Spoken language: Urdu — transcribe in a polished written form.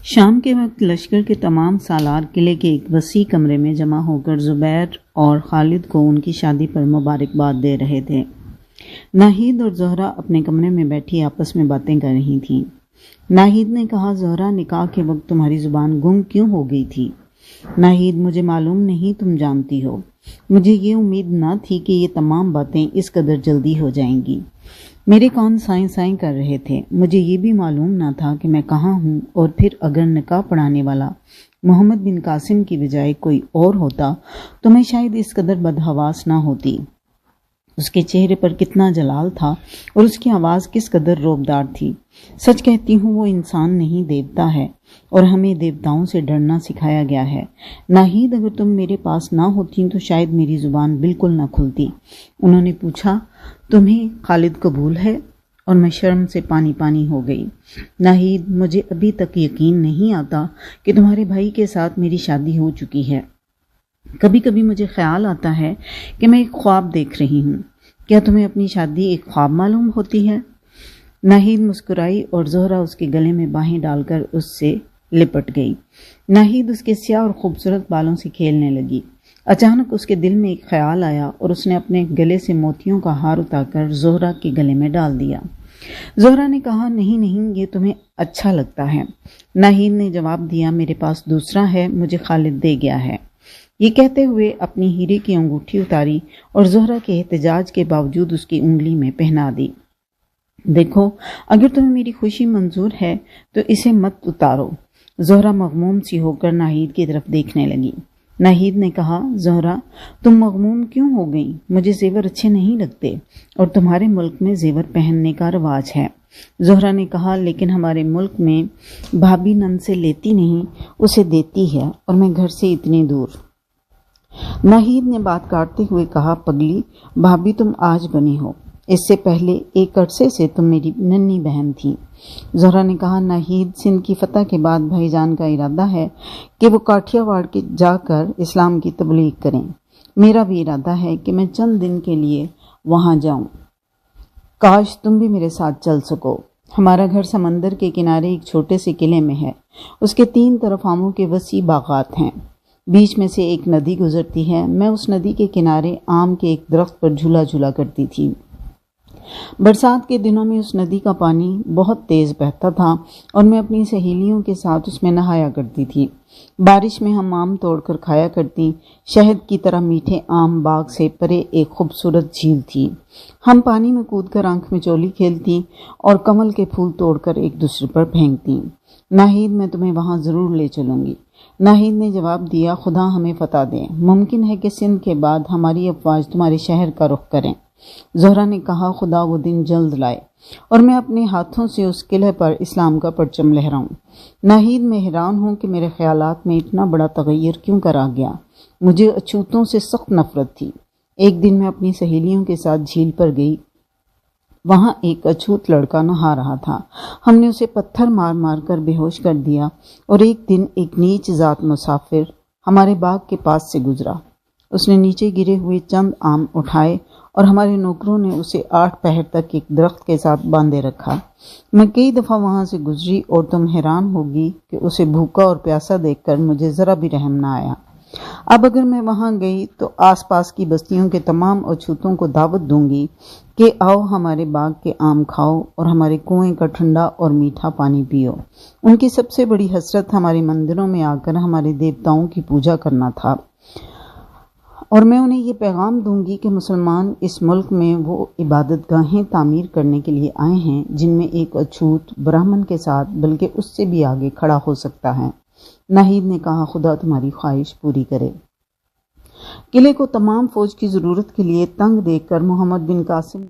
شام کے وقت لشکر کے تمام سالار قلعے کے ایک وسیع کمرے میں جمع ہو کر زبیر اور خالد کو ان کی شادی پر مبارکباد دے رہے تھے۔ ناہید اور زہرہ اپنے کمرے میں بیٹھی آپس میں باتیں کر رہی تھیں۔ ناہید نے کہا، زہرہ، نکاح کے وقت تمہاری زبان گم کیوں ہو گئی تھی؟ ناہید، مجھے معلوم نہیں، تم جانتی ہو۔ مجھے یہ امید نہ تھی کہ یہ تمام باتیں اس قدر جلدی ہو جائیں گی۔ میرے کان سائیں سائیں کر رہے تھے۔ مجھے یہ بھی معلوم نہ تھا کہ میں کہاں ہوں، اور پھر اگر نکاح پڑھانے والا محمد بن قاسم کی بجائے کوئی اور ہوتا تو میں شاید اس قدر بدحواس نہ ہوتی۔ اس کے چہرے پر کتنا جلال تھا اور اس کی آواز کس قدر روبدار تھی۔ سچ کہتی ہوں، وہ انسان نہیں، دیوتا ہے، اور ہمیں دیوتاؤں سے ڈرنا سکھایا گیا ہے۔ ناہید، اگر تم میرے پاس نہ ہوتی تو شاید میری زبان بالکل نہ کھلتی۔ انہوں نے پوچھا، تمہیں خالد قبول ہے؟ اور میں شرم سے پانی پانی ہو گئی۔ ناہید، مجھے ابھی تک یقین نہیں آتا کہ تمہارے بھائی کے ساتھ میری شادی ہو چکی ہے۔ کبھی کبھی مجھے خیال آتا ہے کہ میں ایک خواب دیکھ رہی ہوں۔ کیا تمہیں اپنی شادی ایک خواب معلوم ہوتی ہے؟ ناہید مسکرائی اور زہرہ اس کے گلے میں باہیں ڈال کر اس سے لپٹ گئی۔ ناہید اس کے سیاہ اور خوبصورت بالوں سے کھیلنے لگی۔ اچانک اس کے دل میں ایک خیال آیا اور اس نے اپنے گلے سے موتیوں کا ہار اتار کر زہرہ کے گلے میں ڈال دیا۔ زہرہ نے کہا، نہیں نہیں، یہ تمہیں اچھا لگتا ہے۔ ناہید نے جواب دیا، میرے پاس دوسرا ہے، مجھے خالد دے گیا ہے۔ یہ کہتے ہوئے اپنی ہیرے کی انگوٹھی اتاری اور زہرہ کے احتجاج کے باوجود اس کی انگلی میں پہنا دی۔ دیکھو، اگر تمہیں میری خوشی منظور ہے تو اسے مت اتارو۔ زہرہ مغموم سی ہو کر ناہید کی طرف دیکھنے لگی۔ ناہید نے کہا، زہرہ، تم مغموم کیوں ہو گئی؟ مجھے زیور اچھے نہیں لگتے، اور تمہارے ملک میں زیور پہننے کا رواج ہے۔ زہرہ نے کہا، لیکن ہمارے ملک میں بھابھی نن سے لیتی نہیں، اسے دیتی ہے، اور میں گھر سے اتنی دور۔ ناہید نے بات کاٹتے ہوئے کہا، پگلی، بھابھی تم آج بنی ہو، اس سے پہلے ایک عرصے سے تم میری ننھی بہن تھی۔ زہرہ نے کہا، ناہید، سندھ کی فتح کے بعد بھائی جان کا ارادہ ہے کہ وہ کاٹھیا واڑ کے جا کر اسلام کی تبلیغ کریں۔ میرا بھی ارادہ ہے کہ میں چند دن کے لیے وہاں جاؤں۔ کاش تم بھی میرے ساتھ چل سکو۔ ہمارا گھر سمندر کے کنارے ایک چھوٹے سے قلعے میں ہے۔ اس کے 3 طرف آموں کے وسیع باغات ہیں۔ بیچ میں سے ایک ندی گزرتی ہے۔ میں اس ندی کے کنارے آم کے ایک درخت پر جھولا جھولا کرتی تھی۔ برسات کے دنوں میں اس ندی کا پانی بہت تیز بہتا تھا اور میں اپنی سہیلیوں کے ساتھ اس میں نہایا کرتی تھی۔ بارش میں ہم آم توڑ کر کھایا کرتی۔ شہد کی طرح میٹھے آم باغ سے پرے ایک خوبصورت جھیل تھی۔ ہم پانی میں کود کر آنکھ میں چولی کھیلتی اور کمل کے پھول توڑ کر ایک دوسرے پر پھینکتی۔ ناہید، میں تمہیں وہاں ضرور لے چلوں گی۔ ناہید نے جواب دیا، خدا ہمیں فتح دے۔ ممکن ہے کہ سندھ کے بعد ہماری افواج تمہارے شہر کا رخ کریں۔ زہرہ نے کہا، خدا وہ دن جلد لائے اور میں اپنے ہاتھوں سے اس قلعے پر اسلام کا پرچم لہراؤں۔ ناہید، میں حیران ہوں کہ میرے خیالات میں اتنا بڑا تغیر کیوں کر آ گیا۔ مجھے اچھوتوں سے سخت نفرت تھی۔ ایک دن میں اپنی سہیلیوں کے ساتھ جھیل پر گئی۔ وہاں ایک اچھوت لڑکا نہا رہا تھا۔ ہم نے اسے پتھر مار مار کر بے ہوش کر دیا، اور ایک دن ایک نیچ ذات مسافر ہمارے باغ کے پاس سے گزرا۔ اس نے نیچے گرے ہوئے چند آم اٹھائے اور ہمارے نوکروں نے اسے 8 پہر تک ایک درخت کے ساتھ باندھے رکھا۔ میں کئی دفعہ وہاں سے گزری اور تم حیران ہوگی کہ اسے بھوکا اور پیاسا دیکھ کر مجھے ذرا بھی رحم نہ آیا۔ اب اگر میں وہاں گئی تو آس پاس کی بستیوں کے تمام اچھوتوں کو دعوت دوں گی کہ آؤ ہمارے باغ کے آم کھاؤ اور ہمارے کنویں کا ٹھنڈا اور میٹھا پانی پیو۔ ان کی سب سے بڑی حسرت ہمارے مندروں میں آ کر ہمارے دیوتاؤں کی پوجا کرنا تھا، اور میں انہیں یہ پیغام دوں گی کہ مسلمان اس ملک میں وہ عبادت گاہیں تعمیر کرنے کے لیے آئے ہیں جن میں ایک اچھوت برہمن کے ساتھ بلکہ اس سے بھی آگے کھڑا ہو سکتا ہے۔ ناہید نے کہا، خدا تمہاری خواہش پوری کرے۔ قلعے کو تمام فوج کی ضرورت کے لیے تنگ دیکھ کر محمد بن قاسم